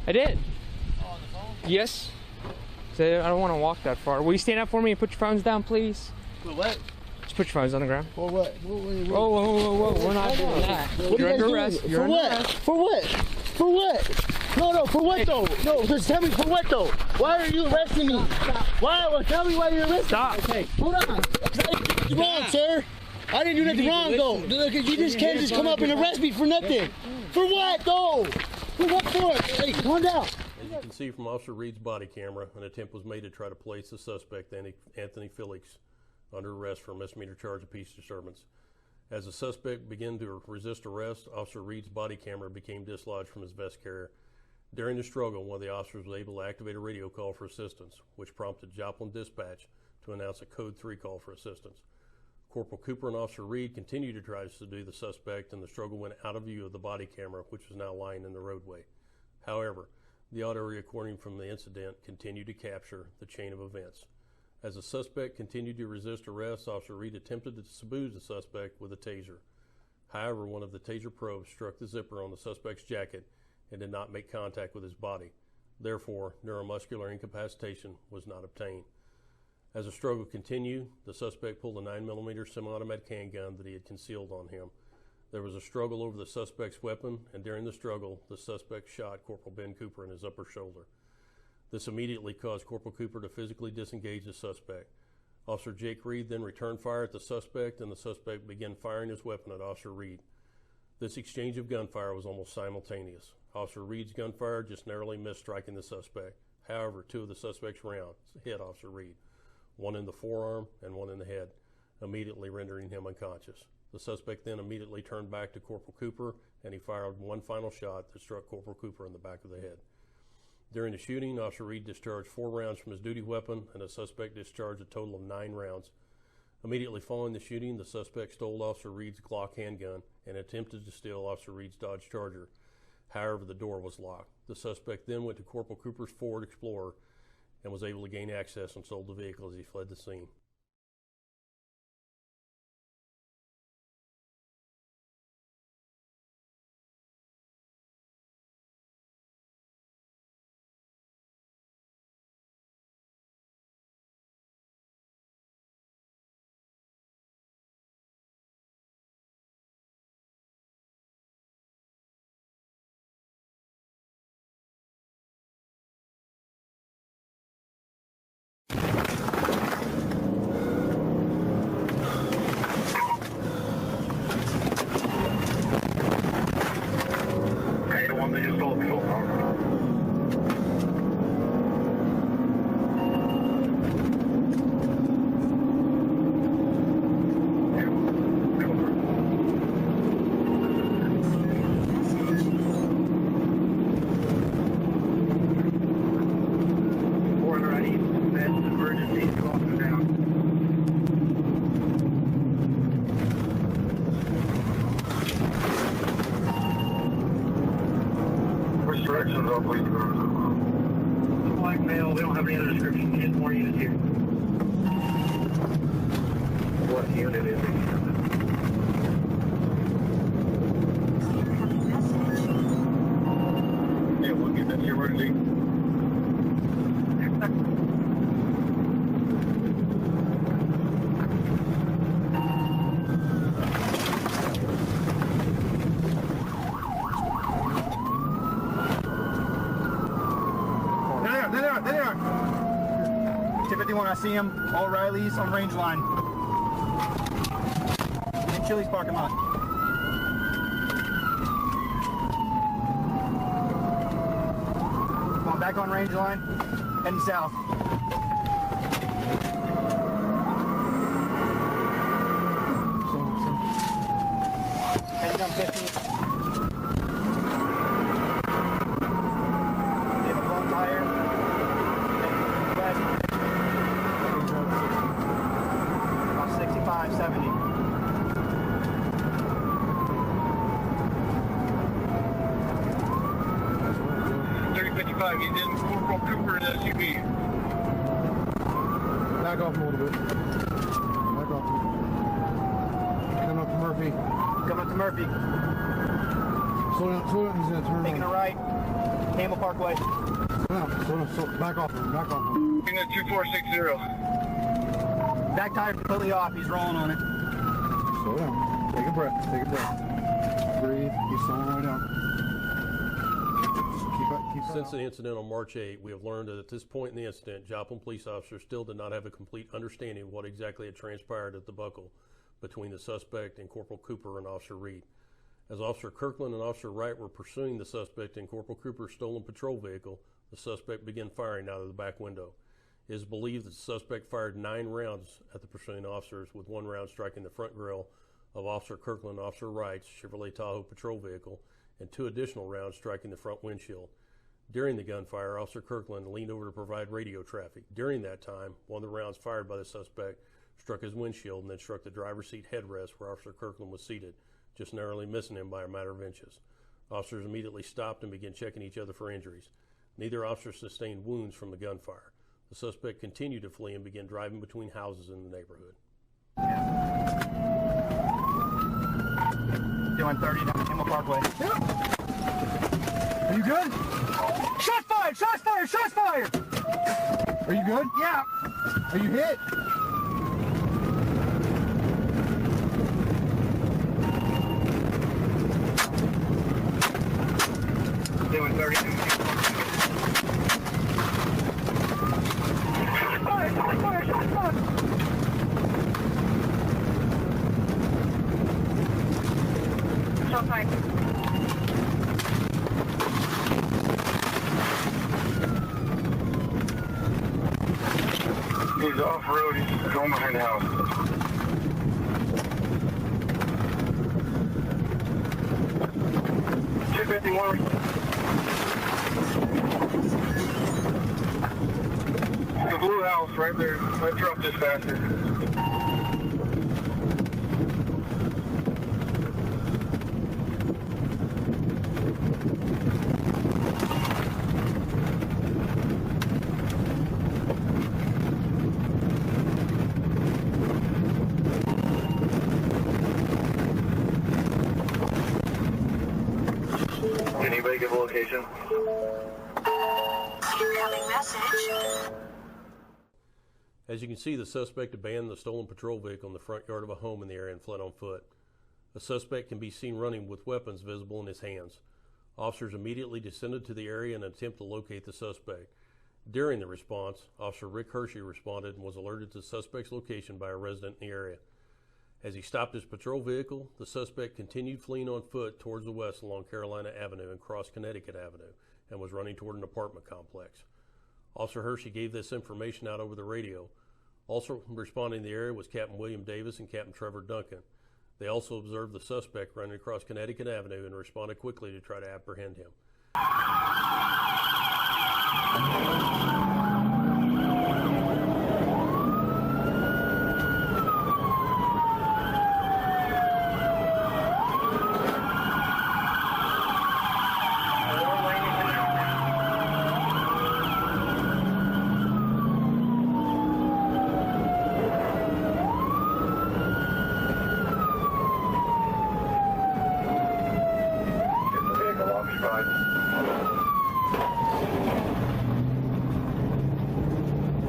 I did. Oh, on the phone? Yes. So I don't want to walk that far. Will you stand up for me and put your phones down, please? For what? Just put your phones on the ground. For what? Whoa, whoa, whoa, whoa. We're not doing that. You're under arrest. You're under arrest. For what? For what? No, for what though? No, just tell me for what though? Why are you arresting me? Why? Well, tell me why you're arresting me. Stop. Okay, hold on. You're wrong, sir. I didn't do nothing wrong though. Look, you just can't just come up and arrest me for nothing. For what though? For what for? Hey, calm down. As you can see from Officer Reid's body camera, an attempt was made to try to place the suspect, Anthony Felix, under arrest for a misdemeanor charge of peace disturbance. As the suspect began to resist arrest, Officer Reid's body camera became dislodged from his vest carrier. During the struggle, one of the officers was able to activate a radio call for assistance, which prompted Joplin Dispatch to announce a Code 3 call for assistance. Corporal Cooper and Officer Reid continued to try to subdue the suspect, and the struggle went out of view of the body camera, which was now lying in the roadway. However, the audio recording from the incident continued to capture the chain of events. As the suspect continued to resist arrest, Officer Reid attempted to subdue the suspect with a taser. However, one of the taser probes struck the zipper on the suspect's jacket and did not make contact with his body. Therefore, neuromuscular incapacitation was not obtained. As the struggle continued, the suspect pulled a 9mm semi-automatic handgun that he had concealed on him. There was a struggle over the suspect's weapon, and during the struggle, the suspect shot Corporal Ben Cooper in his upper shoulder. This immediately caused Corporal Cooper to physically disengage the suspect. Officer Jake Reid then returned fire at the suspect, and the suspect began firing his weapon at Officer Reid. This exchange of gunfire was almost simultaneous. Officer Reid's gunfire just narrowly missed striking the suspect. However, two of the suspect's rounds hit Officer Reid, one in the forearm and one in the head, immediately rendering him unconscious. The suspect then immediately turned back to Corporal Cooper, and he fired one final shot that struck Corporal Cooper in the back of the head. During the shooting, Officer Reid discharged 4 rounds from his duty weapon, and the suspect discharged a total of 9 rounds. Immediately following the shooting, the suspect stole Officer Reid's Glock handgun and attempted to steal Officer Reid's Dodge Charger. However, the door was locked. The suspect then went to Corporal Cooper's Ford Explorer and was able to gain access and sold the vehicle as he fled the scene. Black male, we don't have any other description, just more units here. What unit is it? Yeah, we'll get that here emergency. There they are. 251, I see him. All Riley's on range line. In Chili's parking lot. Going back on range line, heading south. Heading down 50. He's in Corporal Cooper and SUV. Back off a little bit. Back off. Coming up to Murphy. Coming up to Murphy. Slow down, he's gonna turn Taking on. a right. Campbell Parkway. So back off. 2460. Back tire completely off. He's rolling on it. Slow down. Take a breath. Breathe. Keep slowing right down. Since the incident on March 8, we have learned that at this point in the incident, Joplin police officers still did not have a complete understanding of what exactly had transpired at the buckle between the suspect and Corporal Cooper and Officer Reid. As Officer Kirkland and Officer Wright were pursuing the suspect in Corporal Cooper's stolen patrol vehicle, the suspect began firing out of the back window. It is believed that the suspect fired 9 rounds at the pursuing officers, with 1 round striking the front grille of Officer Kirkland and Officer Wright's Chevrolet Tahoe patrol vehicle, and 2 additional rounds striking the front windshield. During the gunfire, Officer Kirkland leaned over to provide radio traffic. During that time, one of the rounds fired by the suspect struck his windshield and then struck the driver's seat headrest where Officer Kirkland was seated, just narrowly missing him by a matter of inches. Officers immediately stopped and began checking each other for injuries. Neither officer sustained wounds from the gunfire. The suspect continued to flee and began driving between houses in the neighborhood. Doing 30 down Campbell Parkway. Are you good? Shots fired! Shots fired! Shots fired! Are you good? Yeah. Are you hit? Doing 30 down Fire! Shots fired! Shots fired! Shots fired. He's off-road. He's going behind the house. $251. The blue house right there. Let's drop this faster. Anybody give a location? Incoming message. As you can see, the suspect abandoned the stolen patrol vehicle in the front yard of a home in the area and fled on foot. The suspect can be seen running with weapons visible in his hands. Officers immediately descended to the area in an attempt to locate the suspect. During the response, Officer Rick Hershey responded and was alerted to the suspect's location by a resident in the area. As he stopped his patrol vehicle, the suspect continued fleeing on foot towards the west along Carolina Avenue and crossed Connecticut Avenue and was running toward an apartment complex. Officer Hershey gave this information out over the radio. Also responding to the area was Captain William Davis and Captain Trevor Duncan. They also observed the suspect running across Connecticut Avenue and responded quickly to try to apprehend him.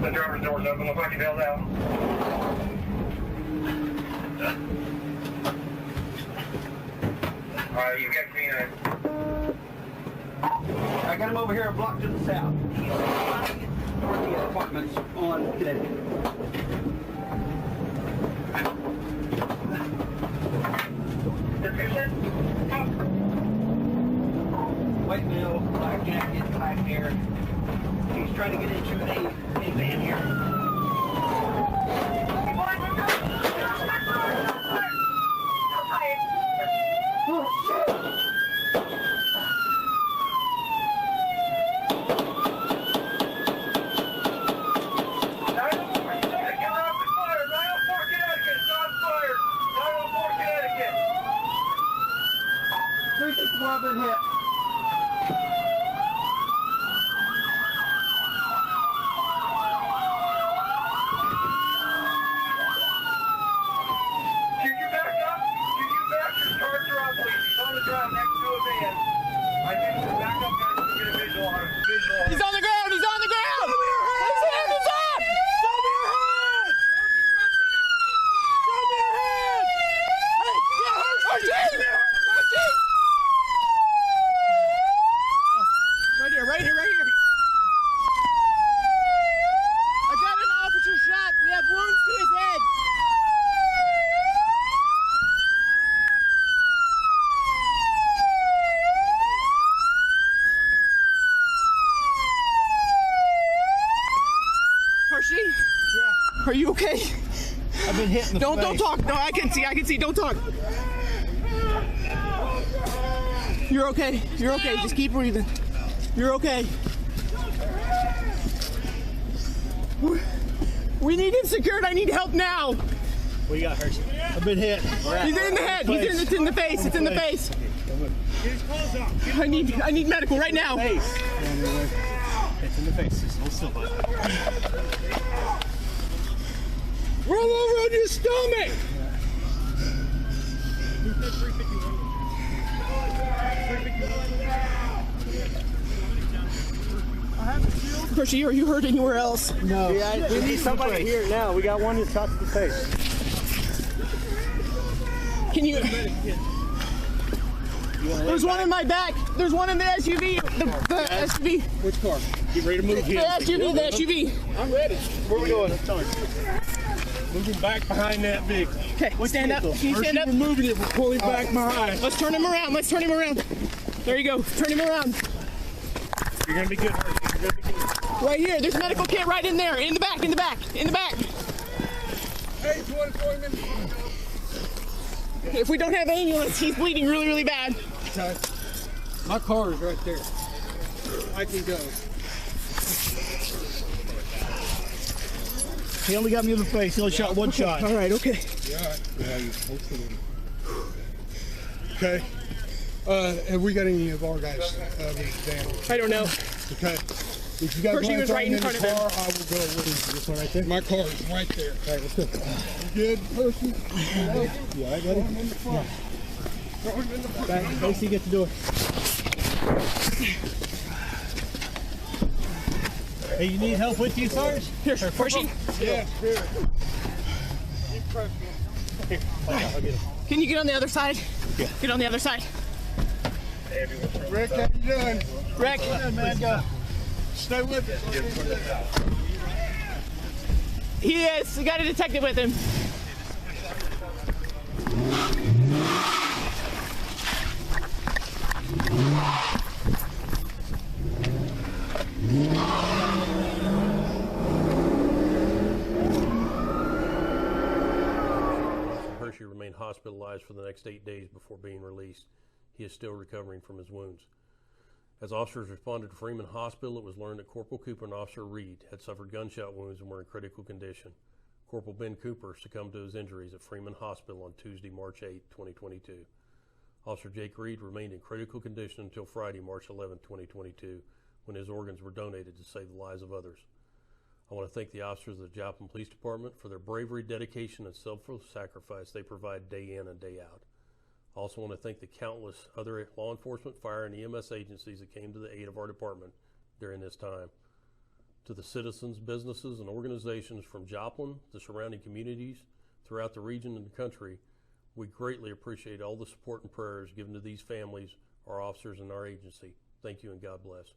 The driver's door's open. Looks like he bailed out. Alright, you got me in. I got him over here a block to the south. Toward the apartments on Connecticut. White male, black jacket, black hair. He's trying to get into a van here. Been hit. Hershey? Yeah. Are you okay? I've been hit in the Don't face. talk. No, I can see. Don't talk. You're okay. You're okay. Just keep breathing. You're okay. We need him secured. I need help now. We got Hershey. I've been hit. He's in the head. It's in the face. It's in the face. I need medical right now. It's in the face. Just hold still, bud. Roll over on your stomach. Hershey, are you hurt anywhere else? No. Yeah, we need somebody here now. We got one that's shot to the face. Can you? There's one in my back. There's one in the SUV. The SUV. Which car? Get ready to move The here. SUV. I'm ready. Where we going? Moving back behind that vehicle. Okay, stand up. Can you stand up? We're moving it. We're pulling back behind. Let's turn him around. There you go. Turn him around. You're gonna be good. Right here. There's a medical kit right in there. In the back. Hey, 20 minutes. If we don't have ambulance, he's bleeding really, really bad. Okay. My car is right there. I can go. He only got me in the face. He only shot one shot. All right, okay. Yeah. Yeah, you posted it. Okay. Have we got any of our guys damaged? I don't know. Okay. If you guys Hershey want was to right in front of him. car, I will go with you. This one right there? My car is right there. All right, let's go. You good, Hershey? You all right, buddy? Yeah. Casey, get the door. Hey, you need help with you, Sarge? Here, Hershey. Yeah, here. Here, I'll get him. Can you get on the other side? Yeah. Get on the other side. Rick, how you doing? Rick. Man, go. Stay with us. He is. We got a detective with him. Hershey remained hospitalized for the next 8 days before being released. He is still recovering from his wounds. As officers responded to Freeman Hospital, it was learned that Corporal Cooper and Officer Reid had suffered gunshot wounds and were in critical condition. Corporal Ben Cooper succumbed to his injuries at Freeman Hospital on Tuesday, March 8, 2022. Officer Jake Reid remained in critical condition until Friday, March 11, 2022, when his organs were donated to save the lives of others. I want to thank the officers of the Joplin Police Department for their bravery, dedication, and self-sacrifice they provide day in and day out. I also want to thank the countless other law enforcement, fire, and EMS agencies that came to the aid of our department during this time. To the citizens, businesses, and organizations from Joplin, the surrounding communities, throughout the region and the country, we greatly appreciate all the support and prayers given to these families, our officers, and our agency. Thank you and God bless.